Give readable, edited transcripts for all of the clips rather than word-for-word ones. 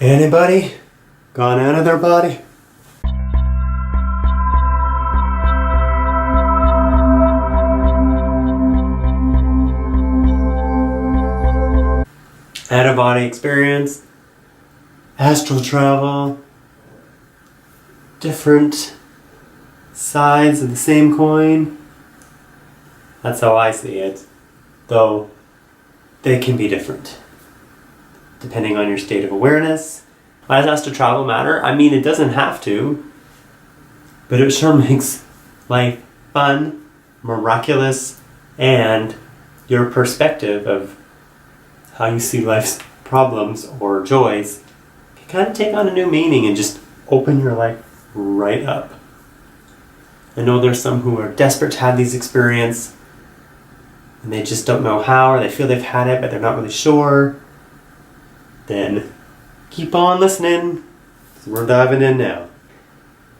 Anybody gone out of their body? Out of body experience, astral travel, different sides of the same coin. That's how I see it, though they can be different depending on your state of awareness. Why does astral travel matter? I mean, it doesn't have to, but it sure makes life fun, miraculous, and your perspective of how you see life's problems or joys can kind of take on a new meaning and just open your life right up. I know there's some who are desperate to have these experiences and they just don't know how, or they feel they've had it but they're not really sure. Then keep on listening, because we're diving in now.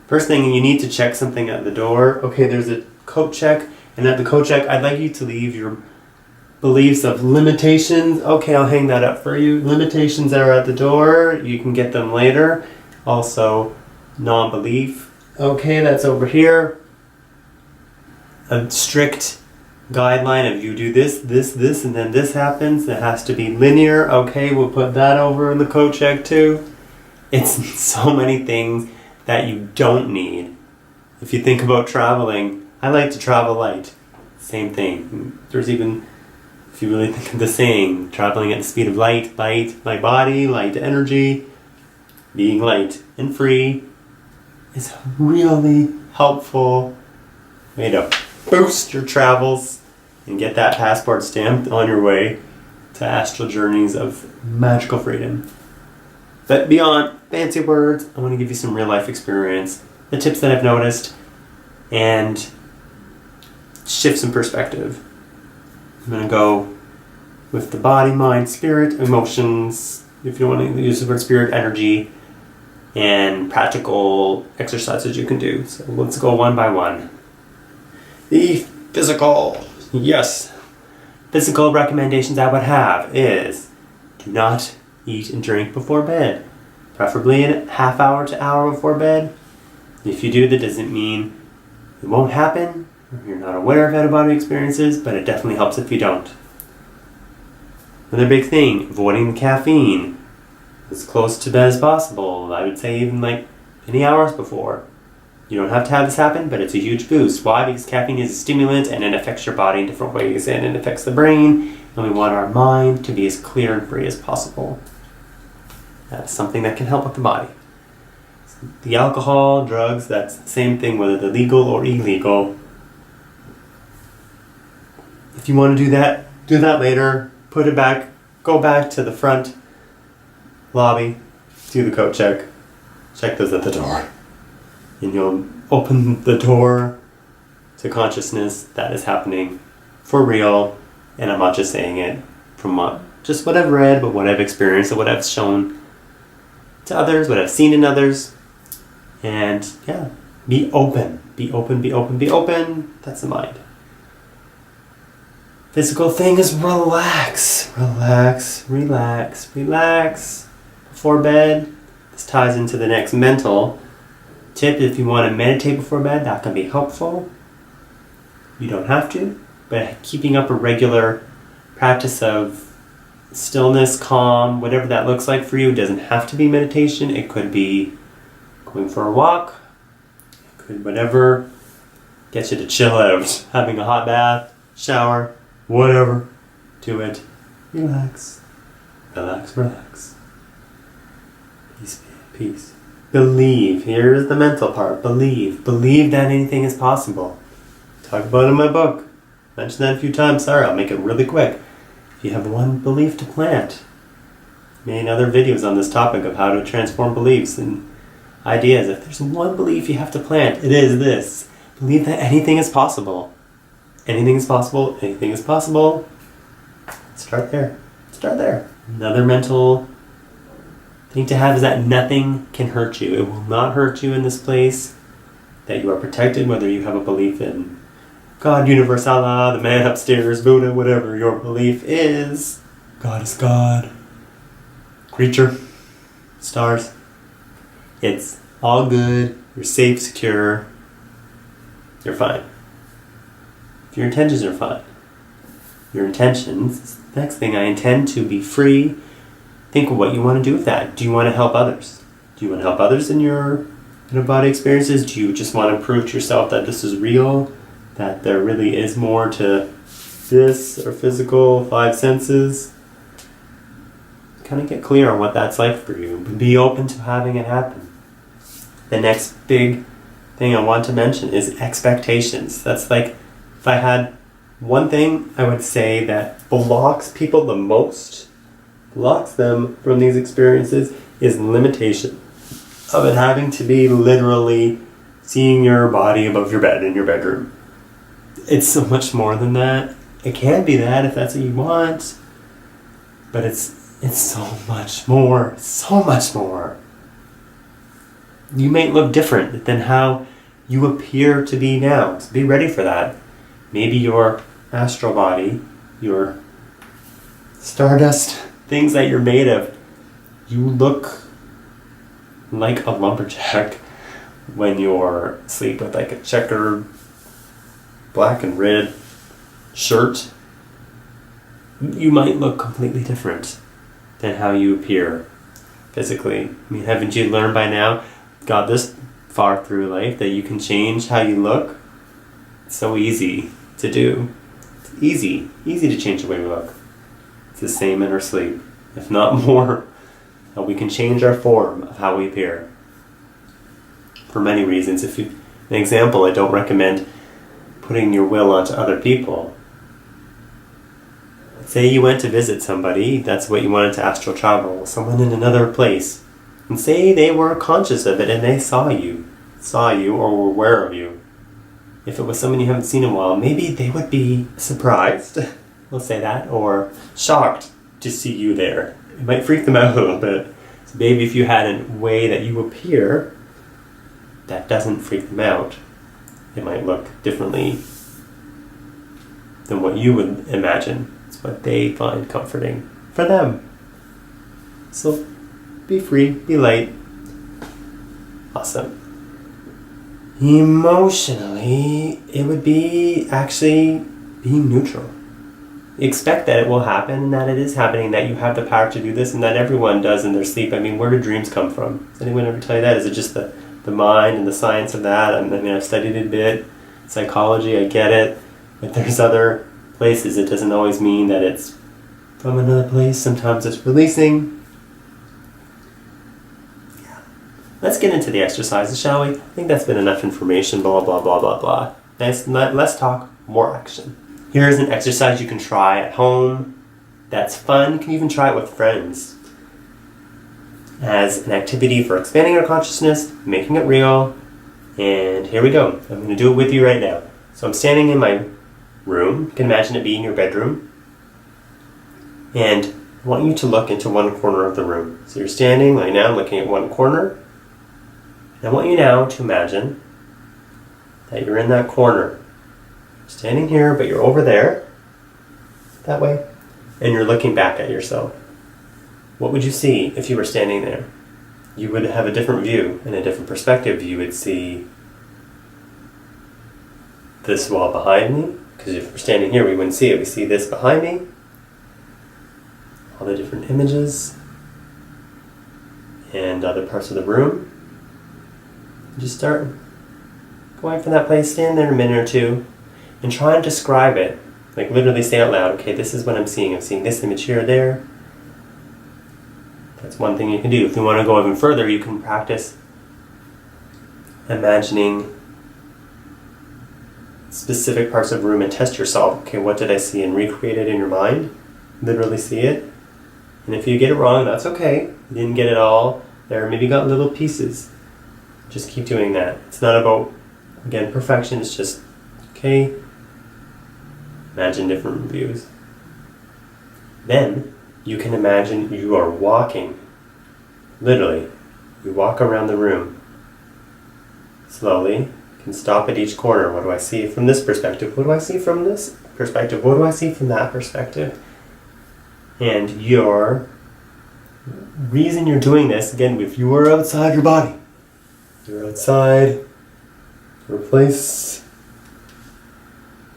First thing, you need to check something at the door. Okay, there's a coat check, and at the coat check, I'd like you to leave your beliefs of limitations. Okay, I'll hang that up for you. Limitations are at the door. You can get them later. Also, non-belief. Okay, that's over here. A strict guideline of you do this, and then this happens. It has to be linear. Okay, we'll put that over in the code check too. It's so many things that you don't need. If you think about traveling, I like to travel light. Same thing. There's even, if you really think of the saying, traveling at the speed of light, light body, light energy, being light and free is a really helpful way to boost your travels and get that passport stamped on your way to astral journeys of magical freedom. But beyond fancy words, I want to give you some real life experience, the tips that I've noticed, and shift some perspective. I'm going to go with the body, mind, spirit, emotions, if you want to use the word spirit, energy, and practical exercises you can do. So let's go one by one. The physical. Yes. Physical recommendations I would have is do not eat and drink before bed. Preferably a half hour to hour before bed. If you do, that doesn't mean it won't happen, or you're not aware of out-of-body experiences, but it definitely helps if you don't. Another big thing, avoiding the caffeine as close to bed as possible. I would say even like many hours before. You don't have to have this happen, but it's a huge boost. Why? Because caffeine is a stimulant and it affects your body in different ways, and it affects the brain, and we want our mind to be as clear and free as possible. That's something that can help with the body. The alcohol, drugs, that's the same thing, whether they're legal or illegal. If you want to do that later. Put it back, go back to the front lobby, do the coat check those at the door. And you'll open the door to consciousness that is happening for real. And I'm not just saying it from what I've read, but what I've experienced and what I've shown to others, what I've seen in others. And yeah, be open. Be open, be open, be open. That's the mind. Physical thing is relax. Relax, relax, relax. Before bed, this ties into the next mental tip. If you want to meditate before bed, that can be helpful. You don't have to, but keeping up a regular practice of stillness, calm, whatever that looks like for you, doesn't have to be meditation. It could be going for a walk. It could whatever gets you to chill out. Having a hot bath, shower, whatever. Do it. Relax. Relax, relax. Peace, peace. Believe. Here's the mental part. Believe. Believe that anything is possible. Talk about it in my book. Mentioned that a few times. Sorry, I'll make it really quick. If you have one belief to plant. Made other videos on this topic of how to transform beliefs and ideas. If there's one belief you have to plant, it is this. Believe that anything is possible. Anything is possible. Anything is possible. Start there. Start there. Another mental thing to have is that nothing can hurt you. It will not hurt you in this place. That you are protected, whether you have a belief in God, universe, Allah, the man upstairs, Buddha, whatever your belief is. God is God. Creature. stars. It's all good. You're safe, secure. You're fine. If your intentions are fine. Your intentions, next thing, I intend to be free. Think of what you want to do with that. Do you want to help others? Do you want to help others in your out-of-body experiences? Do you just want to prove to yourself that this is real? That there really is more to this or physical 5 senses? Kind of get clear on what that's like for you. But be open to having it happen. The next big thing I want to mention is expectations. That's like, if I had one thing I would say that blocks people the most, blocks them from these experiences, is limitation of it having to be literally seeing your body above your bed in your bedroom. It's so much more than that. It can be that if that's what you want, but it's so much more, so much more. You may look different than how you appear to be now, so be ready for that. Maybe your astral body, your stardust, things that you're made of, you look like a lumberjack when you're asleep with like a checkered black and red shirt. You might look completely different than how you appear physically. I mean, haven't you learned by now, got this far through life, that you can change how you look? It's so easy to do. It's easy to change the way we look. It's the same in our sleep, if not more. We can change our form of how we appear for many reasons. An example, I don't recommend putting your will onto other people. Say you went to visit somebody, that's what you wanted to astral travel, someone in another place, and say they were conscious of it and they saw you or were aware of you. If it was someone you haven't seen in a while, maybe they would be surprised, we'll say that, or shocked to see you there. It might freak them out a little bit. So maybe if you had a way that you appear that doesn't freak them out, it might look differently than what you would imagine. It's what they find comforting for them. So be free, be light. Awesome. Emotionally, it would be actually being neutral. Expect that it will happen, and that it is happening, that you have the power to do this, and that everyone does in their sleep. I mean, where do dreams come from? Does anyone ever tell you that? Is it just the mind and the science of that? I mean, I've studied it a bit. Psychology, I get it. But there's other places. It doesn't always mean that it's from another place. Sometimes it's releasing. Yeah. Let's get into the exercises, shall we? I think that's been enough information, blah, blah, blah, blah, blah. Let's talk more action. Here's an exercise you can try at home. That's fun. You can even try it with friends. As an activity for expanding our consciousness, making it real. And here we go. I'm going to do it with you right now. So I'm standing in my room. You can imagine it being your bedroom. And I want you to look into one corner of the room. So you're standing right now looking at one corner. And I want you now to imagine that you're in that corner. Standing here, but you're over there, that way, and you're looking back at yourself. What would you see if you were standing there? You would have a different view and a different perspective. You would see this wall behind me, because if we're standing here, we wouldn't see it. We see this behind me, all the different images, and other parts of the room. Just start going from that place, stand there a minute or two, and try and describe it. Like literally say out loud, okay, this is what I'm seeing. I'm seeing this image here or there. That's one thing you can do. If you want to go even further, you can practice imagining specific parts of the room and test yourself. Okay, what did I see? And recreate it in your mind. Literally see it. And if you get it wrong, that's okay. You didn't get it all there. Maybe you got little pieces. Just keep doing that. It's not about, again, perfection. It's just, okay, imagine different views. Then you can imagine you are walking. Literally, you walk around the room. Slowly, you can stop at each corner. What do I see from this perspective? What do I see from this perspective? What do I see from that perspective? And you're reason you're doing this, again, if you are outside your body, you're outside your place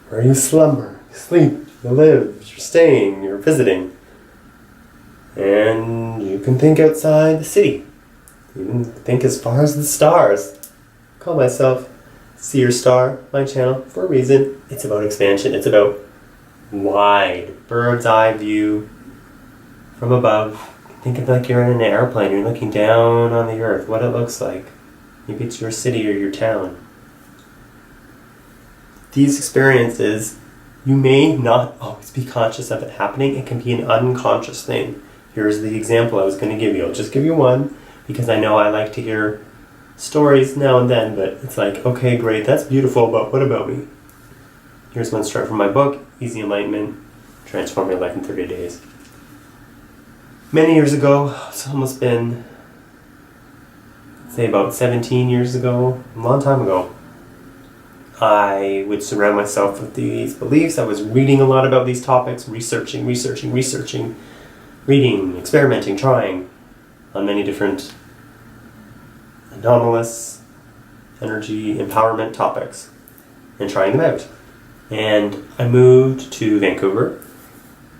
where you slumber, you sleep, you live, you're staying, you're visiting. And you can think outside the city. You can think as far as the stars. I call myself See Your Star, my channel, for a reason. It's about expansion. It's about wide, bird's eye view from above. Think of like you're in an airplane. You're looking down on the earth, what it looks like. Maybe it's your city or your town. These experiences, you may not always be conscious of it happening. It can be an unconscious thing. Here's the example I was going to give you. I'll just give you one because I know I like to hear stories now and then, but it's like, okay, great, that's beautiful, but what about me? Here's one straight from my book, Easy Enlightenment, Transform Your Life in 30 Days. Many years ago, it's almost been, say about 17 years ago, a long time ago, I would surround myself with these beliefs. I was reading a lot about these topics, researching, reading, experimenting, trying on many different anomalous energy empowerment topics and trying them out. And I moved to Vancouver.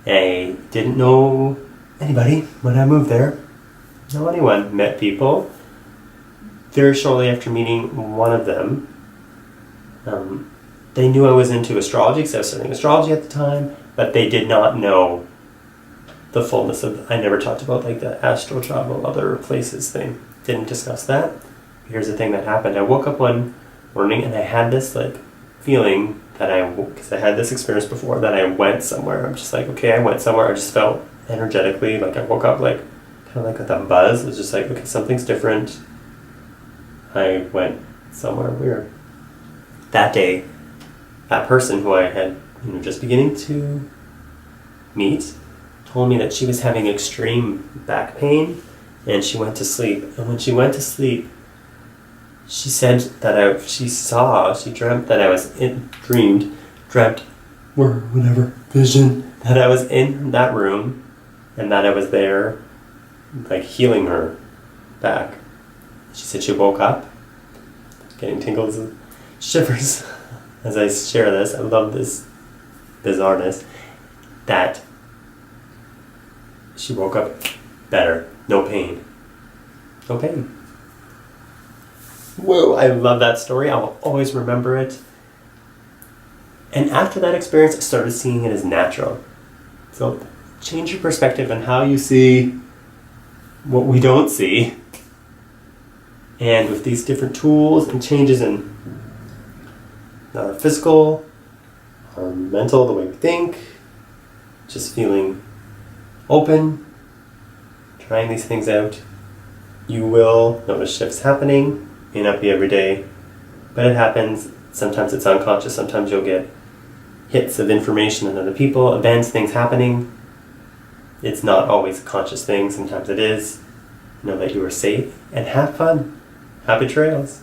I didn't know anybody when I moved there. Know anyone. Met people. Very shortly after meeting one of them, they knew I was into astrology because I was studying astrology at the time, but they did not know the fullness of, I never talked about like the astral travel, other places thing. Didn't discuss that. Here's the thing that happened. I woke up one morning and I had this like feeling that because I had this experience before, that I went somewhere. I'm just like, okay, I went somewhere. I just felt energetically, like I woke up like, kind of like with that buzz. It was just like, okay, something's different. I went somewhere weird. That day, that person who I had just beginning to meet told me that she was having extreme back pain and she went to sleep. And when she went to sleep, she said that she dreamt that I was vision, that I was in that room and that I was there, like healing her back. She said she woke up, getting tingles and shivers as I share this. I love this bizarreness, that she woke up better, no pain. No pain. Whoa, I love that story. I will always remember it. And after that experience, I started seeing it as natural. So change your perspective on how you see what we don't see. And with these different tools and changes in our physical, our mental, the way we think, just feeling open, trying these things out, you will notice shifts happening. May not be every day, but it happens. Sometimes it's unconscious. Sometimes you'll get hits of information on other people, events, things happening. It's not always a conscious thing. Sometimes it is. Know that you are safe and have fun. Happy trails.